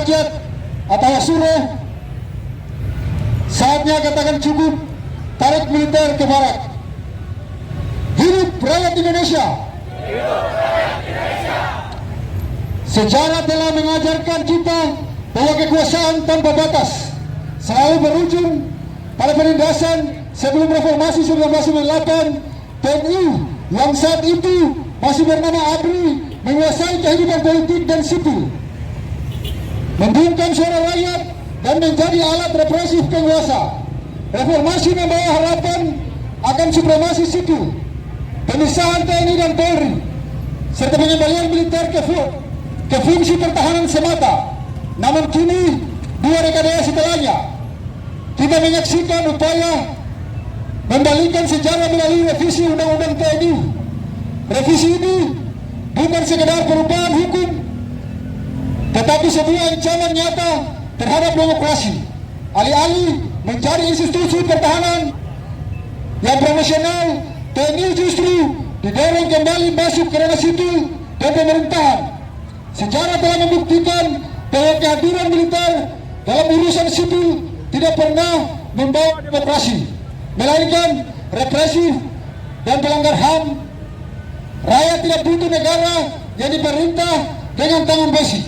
rakyat atau suruh, saatnya katakan cukup, tarik militer ke barat. Hidup rakyat Indonesia. Sejarah telah mengajarkan kita bahwa kekuasaan tanpa batas selalu berujung pada penindasan. Sebelum reformasi 1998, TNI yang saat itu masih bernama ABRI menguasai kehidupan politik dan sipil, membungkam suara rakyat dan menjadi alat represif penguasa. Reformasi membawa harapan akan supremasi sipil, pemisahan TNI dan Polri, serta pengembalian militer ke fungsi pertahanan semata. Namun kini, 2 dekade setelahnya, kita menyaksikan upaya membalikan sejarah melalui revisi Undang-Undang TNI. Revisi ini bukan sekedar perubahan hukum, tetapi sebuah ancaman nyata terhadap demokrasi. Alih-alih mencari institusi pertahanan yang profesional, TNI justru didorong kembali masuk ke ranah sipil dan pemerintahan. Sejarah telah membuktikan bahwa kehadiran militer dalam urusan sipil tidak pernah membawa demokrasi, melainkan represif dan pelanggar HAM. Rakyat tidak butuh negara yang diperintah dengan tangan besi,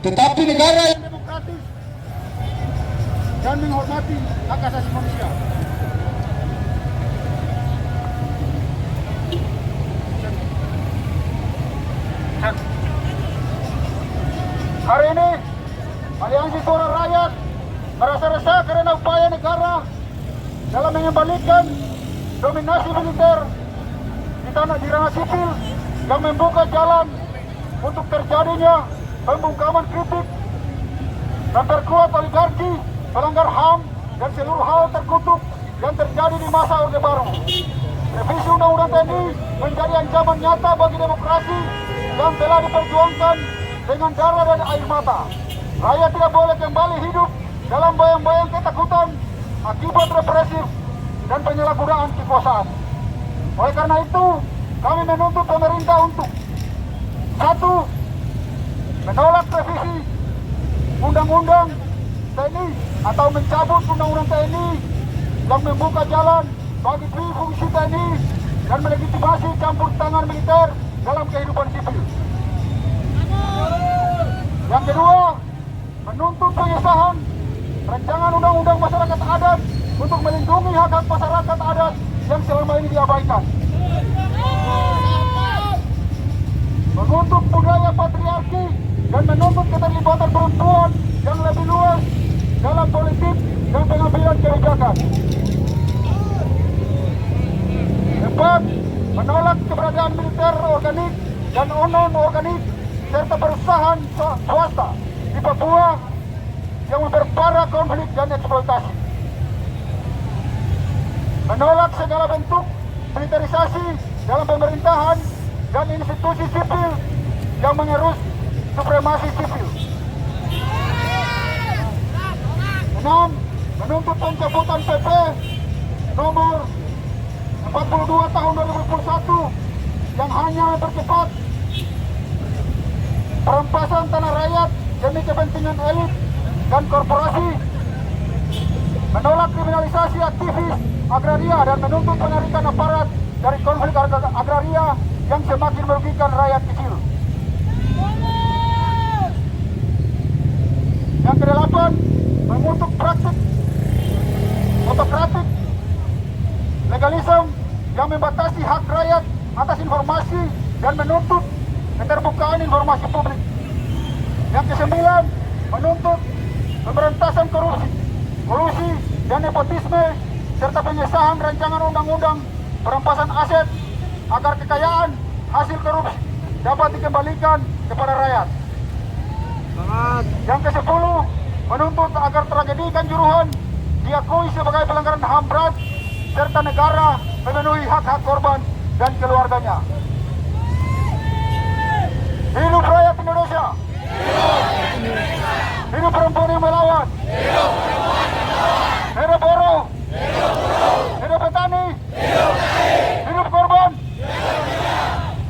tetapi negara yang demokratis dan menghormati hak asasi manusia. Hari ini, Aliansi Suara Rakyat merasa resah karena upaya negara dalam mengembalikan dominasi militer di ranah sipil yang membuka jalan untuk terjadinya pembungkaman kritik dan terkuat oligarki, pelanggar HAM dan seluruh hal terkutuk yang terjadi di masa Orde Baru. Revisi Undang-Undang TNI menjadi ancaman nyata bagi demokrasi yang telah diperjuangkan dengan darah dan air mata. Rakyat tidak boleh kembali hidup dalam bayang-bayang ketakutan akibat represif dan penyalahgunaan kekuasaan. Oleh karena itu, kami menuntut pemerintah untuk 1. Menolak revisi Undang-Undang TNI atau mencabut Undang-Undang TNI yang membuka jalan bagi fungsi TNI dan melegitimasi campur tangan militer dalam kehidupan sipil. Yang kedua, menuntut pengesahan rancangan Undang-Undang Masyarakat Adat untuk melindungi hak-hak masyarakat adat yang selama ini diabaikan. Menuntut budaya patriarki dan menuntut keterlibatan perempuan yang lebih luas dalam politik dan pengambilan kebijakan. 4. Menolak keberadaan militer organik dan non-organik serta perusahaan swasta di Papua yang memperparah konflik dan eksploitasi. Menolak segala bentuk militerisasi dalam pemerintahan dan institusi sipil yang mengerus supremasi sipil. 6. Menuntut pencabutan PP nomor 42 tahun 2021 yang hanya mempercepat perampasan tanah rakyat demi kepentingan elit dan korporasi. Menolak kriminalisasi aktivis agraria dan menuntut penarikan aparat dari konflik agraria yang semakin merugikan rakyat kecil. Yang ke-8, mengutuk praktik otokratik legalisme yang membatasi hak rakyat atas informasi dan menuntut keterbukaan informasi publik. Yang ke-9, menuntut pemberantasan kolusi dan nepotisme serta pengesahan rancangan undang-undang perampasan aset agar kekayaan hasil korupsi dapat dikembalikan kepada rakyat. Yang ke-10, menuntut agar tragedi Kanjuruhan diakui sebagai pelanggaran HAM berat serta negara memenuhi hak-hak korban dan keluarganya. Hidup rakyat Indonesia! Hidup perempuan yang melawan! Hidup buruh! Hidup petani! Hidup korban!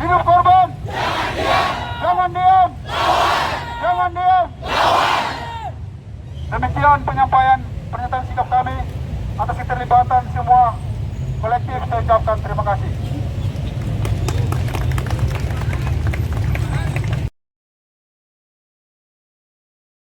Hidup korban! Jangan diam! Jangan diam! Demikian penyampaian pernyataan sikap kami atas keterlibatan semua kolektif. Saya ucapkan terima kasih.